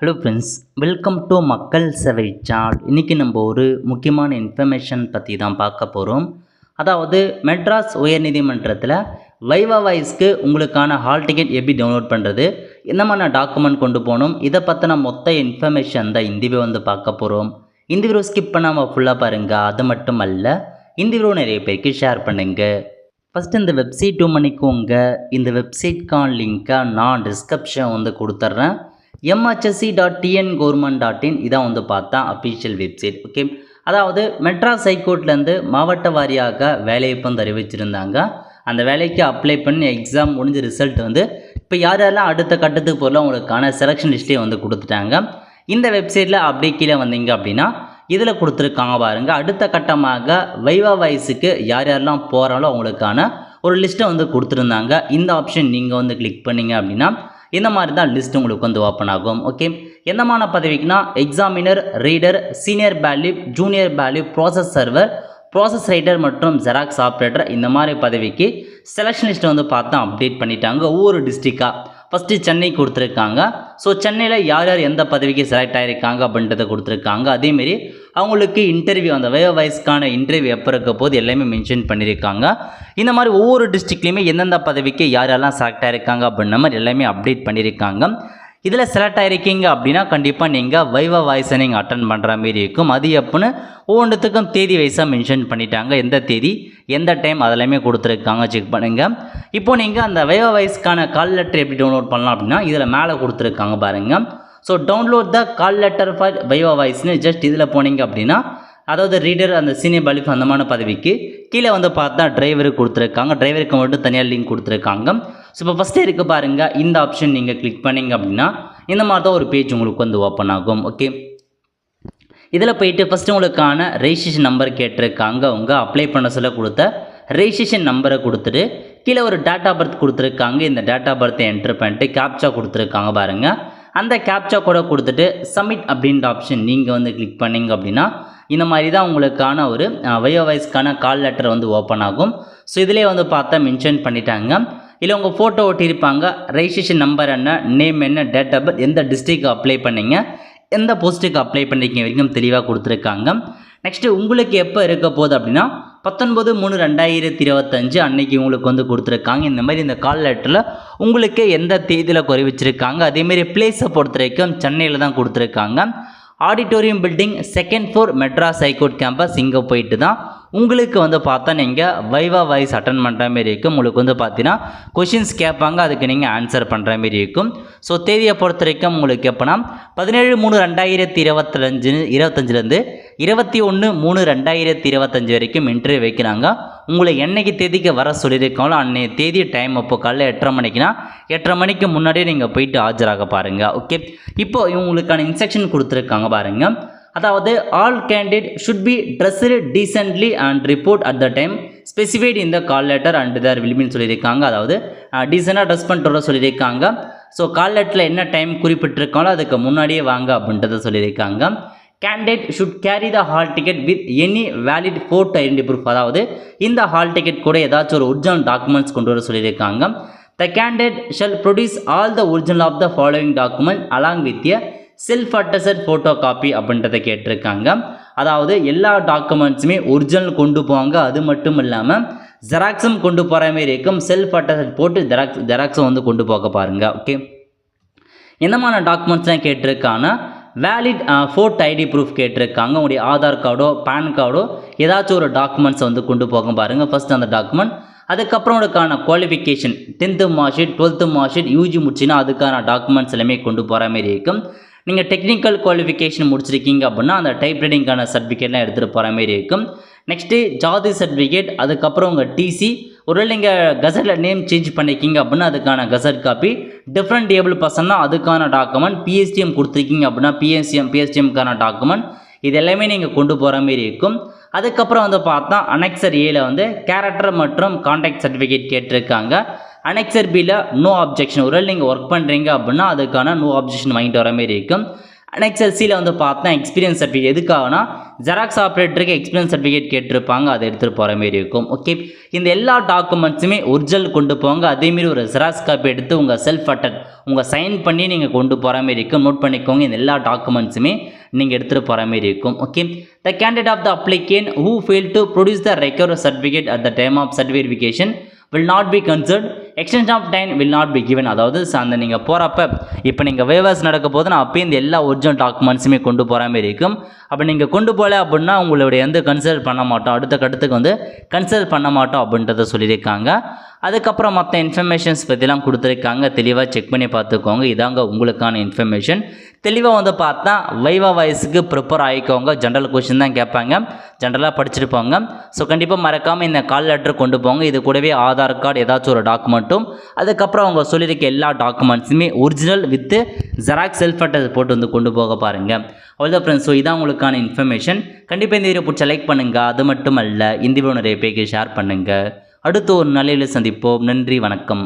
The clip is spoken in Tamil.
ஹலோ ஃப்ரெண்ட்ஸ், வெல்கம் டு மக்கள் சேவை சேனல். இன்றைக்கி நம்ம ஒரு முக்கியமான இன்ஃபர்மேஷன் பற்றி தான் பார்க்க போகிறோம். அதாவது மெட்ராஸ் உயர்நீதிமன்றத்தில் வைவா வாய்ஸ்க்கு உங்களுக்கான ஹால் டிக்கெட் எப்படி டவுன்லோட் பண்ணுறது, என்ன மாதிரி டாக்குமெண்ட் கொண்டு போகணும், இதை பற்றின மொத்த இன்ஃபர்மேஷன் தான் இந்த வீடியோ பார்க்க போகிறோம். இந்த வீடியோ ஸ்கிப் பண்ணாமல் ஃபுல்லாக பாருங்கள். அது மட்டும் அல்ல, இந்த வீடியோ நிறைய பேருக்கு ஷேர் பண்ணுங்கள். ஃபஸ்ட்டு இந்த வெப்சைட் பண்ணிக்கோங்க. இந்த வெப்சைட்கான லிங்க்கை நான் டிஸ்கிரிப்ஷன் கொடுத்துட்றேன். mhsc.tn.government.in இதான் பார்த்தா அஃபிஷியல் வெப்சைட். ஓகே, அதாவது மெட்ராஸ் ஹைகோர்ட்லேருந்து மாவட்ட வாரியாக வேலையை அறிவிச்சிருந்தாங்க. அந்த வேலைக்கு அப்ளை பண்ணி எக்ஸாம் முடிஞ்ச ரிசல்ட் இப்போ யார் யாரெல்லாம் அடுத்த கட்டத்துக்கு போகலாம் அவங்களுக்கான செலெக்ஷன் லிஸ்ட்டே கொடுத்துட்டாங்க. இந்த வெப்சைட்டில் அப்படி கீழே வந்தீங்க அப்படின்னா இதில் கொடுத்துருக்காங்க பாருங்கள். அடுத்த கட்டமாக வைவா வாய்ஸுக்கு யார் யாரெல்லாம் போகிறாங்களோ அவங்களுக்கான ஒரு லிஸ்ட்டை கொடுத்துருந்தாங்க. இந்த ஆப்ஷன் நீங்கள் கிளிக் பண்ணிங்க அப்படின்னா இந்த மாதிரி தான் லிஸ்ட் உங்களுக்கு ஓப்பன் ஆகும். ஓகே, எந்தமான பதவிக்குனா examiner, reader, senior bailiff, junior bailiff, process server, process writer மற்றும் ஜெராக்ஸ் ஆப்ரேட்டர், இந்த மாதிரி பதவிக்கு செலெக்ஷன் லிஸ்ட்டை பார்த்தா அப்டேட் பண்ணிட்டாங்க. ஒவ்வொரு டிஸ்ட்ரிக்டாக ஃபஸ்ட்டு சென்னை கொடுத்துருக்காங்க. ஸோ சென்னையில் யார் யார் எந்த பதவிக்கு செலக்ட் ஆகிருக்காங்க அப்படின்றத கொடுத்துருக்காங்க. அதேமாரி அவங்களுக்கு இன்டர்வியூ, அந்த வைவா வாய்ஸ்க்கான இன்டர்வியூ எப்போ இருக்க போது எல்லாமே மென்ஷன் பண்ணியிருக்காங்க. இந்த மாதிரி ஒவ்வொரு டிஸ்ட்ரிக்ட்லேயுமே எந்தெந்த பதவிக்கு யார் யாரெல்லாம் செலக்ட் ஆகிருக்காங்க அப்படின்ற மாதிரி எல்லாமே அப்டேட் பண்ணியிருக்காங்க. இதில் செலக்ட் ஆகிருக்கீங்க அப்படின்னா கண்டிப்பாக நீங்கள் வைவா வாய்ஸை நீங்கள் அட்டன் பண்ணுற மாரி இருக்கும். அது எப்போன்னு ஒவ்வொன்றுத்துக்கும் தேதி வைஸாக மென்ஷன் பண்ணிட்டாங்க. எந்த தேதி எந்த டைம் அதெல்லாமே கொடுத்துருக்காங்க, செக் பண்ணுங்கள். இப்போது நீங்கள் அந்த வைவா வாய்ஸ்க்கான கால் லெட்டர் எப்படி டவுன்லோட் பண்ணலாம் அப்படின்னா இதில் மேலே கொடுத்துருக்காங்க பாருங்கள். So download the call letter for viva வாய்ஸ்னு ஜஸ்ட் இதில் போனீங்க அப்படின்னா, அதாவது ரீடர், அந்த சீனியர் பாலிஃப் அந்தமான பதவிக்கு கீழே பார்த்தா டிரைவருக்கு கொடுத்துருக்காங்க. டிரைவருக்கு மட்டும் தனியாக லிங்க் கொடுத்துருக்காங்க. ஸோ இப்போ ஃபஸ்ட்டே இருக்குது பாருங்கள், இந்த ஆப்ஷன் நீங்கள் கிளிக் பண்ணிங்க அப்படின்னா இந்த மாதிரி தான் ஒரு பேஜ் உங்களுக்கு ஓப்பன் ஆகும். ஓகே, இதில் போயிட்டு ஃபஸ்ட்டு உங்களுக்கான ரெஜிஸ்ட்ரேஷன் நம்பர் கேட்டிருக்காங்க. உங்கள் அப்ளை பண்ண சொல்ல கொடுத்த ரெஜிஸ்ட்ரேஷன் நம்பரை கொடுத்துட்டு கீழே ஒரு டேட் ஆஃப் பர்த் கொடுத்துருக்காங்க. இந்த டேட் ஆஃப் பர்த்தை என்ட்ரு பண்ணிட்டு கேப்சா கொடுத்துருக்காங்க பாருங்கள். அந்த கேப்சா கூட கொடுத்துட்டு சப்மிட் அப்படின்ற ஆப்ஷன் நீங்கள் கிளிக் பண்ணிங்க அப்படின்னா இந்த மாதிரி தான் உங்களுக்கான ஒரு வைவா வாய்ஸ்க்கான கால் லெட்டர் ஓப்பன் ஆகும். ஸோ இதிலே பார்த்தா மென்ஷன் பண்ணிட்டாங்க. இல்லை உங்கள் ஃபோட்டோ ஒட்டியிருப்பாங்க, ரெஜிஸ்ட்ரேஷன் நம்பர் என்ன, நேம் என்ன, டேட் ஆஃப் பர்த், எந்த டிஸ்ட்ரிக்ட் அப்ளை பண்ணிங்க, எந்த போஸ்ட்டுக்கு அப்ளை பண்ணிருக்கீங்க வரைக்கும் தெளிவாக கொடுத்துருக்காங்க. நெக்ஸ்ட்டு உங்களுக்கு எப்போ இருக்க போகுது அப்படின்னா 19/3/2025 அன்னைக்கு உங்களுக்கு கொடுத்துருக்காங்க. இந்த மாதிரி இந்த கால் லெட்டரில் உங்களுக்கு எந்த தேதியில் குறைவிச்சிருக்காங்க. அதேமாரி பிளேஸை பொறுத்த வரைக்கும் சென்னையில் தான் கொடுத்துருக்காங்க. Auditorium building, second floor, Madras high court campus. இங்கே போயிட்டு தான் உங்களுக்கு பார்த்தா நீங்கள் வைவா வாய்ஸ் அட்டன் பண்ணுற மாரி இருக்கும். உங்களுக்கு பார்த்தீங்கன்னா கொஷின்ஸ் கேட்பாங்க, அதுக்கு நீங்கள் ஆன்சர் பண்ணுற மாரி இருக்கும். ஸோ தேதியை பொறுத்த வரைக்கும் உங்களுக்கு எப்போனா 17/3/2025 21/3/2025 வரைக்கும் இன்டர்வியூ வைக்கிறாங்க. உங்களை என்னைக்கு தேதிக்கு வர சொல்லியிருக்காங்களோ அன்றைய தேதி டைம் அப்போ காலைல 8:30 மணிக்குனா 8:30 மணிக்கு முன்னாடியே நீங்கள் போயிட்டு ஆஜராக பாருங்கள். ஓகே, இப்போது இவங்களுக்கான இன்ஸ்ட்ரக்ஷன் கொடுத்துருக்காங்க பாருங்கள். அதாவது all candidate should be dressed decently and report at the time specified இந்த கால் லெட்டர் அண்ட் தேர் வில்பின்னு சொல்லியிருக்காங்க. அதாவது டீசெண்டாக ட்ரெஸ் பண்ணிட்டு சொல்லியிருக்காங்க. ஸோ கால் லெட்டரில் என்ன டைம் குறிப்பிட்டிருக்காங்களோ அதுக்கு முன்னாடியே வாங்க அப்படின்றத சொல்லியிருக்காங்க. Candidate should carry the hall ticket with any valid photo identity proof. அதாவது இந்த ஹால் டிக்கெட் கூட ஏதாச்சும் ஒரு ஒரிஜினல் டாக்குமெண்ட்ஸ் கொண்டு வர சொல்லியிருக்காங்க. The candidate shall produce all the original of the following document along with a self attested photo copy அப்படின்றத கேட்டிருக்காங்க. அதாவது எல்லா டாக்குமெண்ட்ஸுமே ஒரிஜினல் கொண்டு போவாங்க. அது மட்டும் இல்லாமல் ஜெராக்ஸும் கொண்டு போகிற மாரி இருக்கும். செல்ஃப் அட்டஸ்டட் போட்டு ஜெராக்ஸும் கொண்டு போக பாருங்கள். ஓகே, என்னமான டாக்குமெண்ட்ஸ்லாம் கேட்டிருக்காங்கன்னா வேலிட் ஃபோட்டோ ஐடி ப்ரூஃப் கேட்டிருக்காங்க. உங்களுடைய ஆதார் கார்டோ பேன் கார்டோ ஏதாச்சும் ஒரு டாக்குமெண்ட்ஸை கொண்டு போக பாருங்கள். ஃபஸ்ட் அந்த டாக்குமெண்ட், அதுக்கப்புறம் உங்களுக்கான qualification 10th mark sheet, 12th mark sheet, UG முடிச்சுன்னா அதுக்கான டாக்குமெண்ட்ஸ் எல்லாமே கொண்டு போகிற மாரி இருக்கும். நீங்கள் டெக்னிக்கல் குவாலிஃபிகேஷன் முடிச்சிருக்கீங்க அப்படின்னா அந்த டைப் ரைட்டிங்கான சர்டிஃபிகேட்லாம் எடுத்துகிட்டு போகிற மாரி இருக்கும். நெக்ஸ்ட்டு ஜாதி சர்டிஃபிகேட், அதுக்கப்புறம் உங்கள் டிசி, ஒருவேளை நீங்கள் கசட்டில் நேம் சேஞ்ச் பண்ணியிருக்கீங்க அப்படின்னா அதுக்கான கசட் காப்பி, டிஃப்ரெண்ட் ஏபிள் பர்சன்னா அதுக்கான டாக்குமெண்ட், பிஎஸ்டிஎம் கொடுத்துருக்கீங்க அப்படின்னா பிஎஸ்டிஎம்க்கான டாக்குமெண்ட், இது எல்லாமே நீங்கள் கொண்டு போகிற மாரி இருக்கும். அதுக்கப்புறம் பார்த்தா அனெக்சர் ஏல கேரக்டர் மற்றும் கான்டாக்ட் சர்டிஃபிகேட் கேட்டிருக்காங்க. அனெக்சர் பியில் நோ அப்ஜெக்ஷன், ஒருவேளை நீங்கள் ஒர்க் பண்ணுறீங்க அப்படின்னா அதுக்கான நோ அப்ஜெக்ஷன் வாங்கிட்டு வர மாரி இருக்கும். என்எக்ஸ்எல்சியில் வந்து பார்த்தா எக்ஸ்பீரியன்ஸ் சர்டிஃபிகேட் எதுக்காகனா ஜெராக்ஸ் ஆப்ரேட்டருக்கு எக்ஸ்பீரியன்ஸ் சர்டிஃபிகேட் கேட்டிருப்பாங்க, அதை எடுத்துகிட்டு போகிற மாரி இருக்கும். ஓகே, இந்த எல்லா டாக்குமெண்ட்ஸுமே ஒரிஜினல் கொண்டு போங்க. அதேமாரி ஒரு ஜெராக்ஸ் காப்பி எடுத்து உங்கள் செல்ஃப் அட்டட் உங்கள் சைன் பண்ணி நீங்கள் கொண்டு போகிற மாரி இருக்கும். நோட் பண்ணிக்கோங்க, இந்த எல்லா டாக்குமெண்ட்ஸுமே நீங்கள் எடுத்துகிட்டு போகிற மாரி இருக்கும். Okay, the candidate of the applicant who fail to produce the required certificate at the time of certification will not be considered, extension of time will not be given. அதாவது அந்த நீங்கள் போகிறப்ப இப்போ நீங்கள் வேவர்ஸ் நடக்க போது நான் அப்போயே இந்த எல்லா ஒரிஜினல் டாக்குமெண்ட்ஸுமே கொண்டு போகிற மாதிரி இருக்கும். அப்போ நீங்கள் கொண்டு போகல அப்படின்னா உங்களுடைய வந்து கன்சிடர் பண்ண மாட்டோம், அடுத்த கட்டத்துக்கு வந்து கன்சிடர் பண்ண மாட்டோம் அப்படின்றத சொல்லியிருக்காங்க. அதுக்கப்புறம் மற்ற இன்ஃபர்மேஷன்ஸ் பற்றிலாம் கொடுத்துருக்காங்க, தெளிவாக செக் பண்ணி பார்த்துக்கோங்க. இதாங்க உங்களுக்கான இன்ஃபர்மேஷன். தெளிவாக வந்து பார்த்தா வைவா வாய்ஸுக்கு ப்ரிப்பேர் ஆகிக்கோங்க. ஜென்ரல் கொஷின் தான் கேட்பாங்க, ஜென்ரலாக படிச்சுட்டு போங்க. ஸோ கண்டிப்பாக மறக்காமல் இந்த கால் லெட்டர் கொண்டு போங்க. இது கூடவே ஆதார் கார்டு ஏதாச்சும் ஒரு டாக்குமெண்ட்டும், அதுக்கப்புறம் அவங்க சொல்லியிருக்க எல்லா டாக்குமெண்ட்ஸுமே original with xerox self attest போட்டு வந்து கொண்டு போக பாருங்கள். அவ்வளோதான் ஃப்ரெண்ட்ஸ். ஸோ இதான் உங்களுக்கான இன்ஃபர்மேஷன். கண்டிப்பாக இந்த வீடியோ பிடிச்ச லைக் பண்ணுங்கள். அது மட்டும் அல்ல, இந்த வீடியோ நிறைய பேருக்கு ஷேர் பண்ணுங்கள். அடுத்து ஒரு நல்ல சந்திப்போம். நன்றி, வணக்கம்.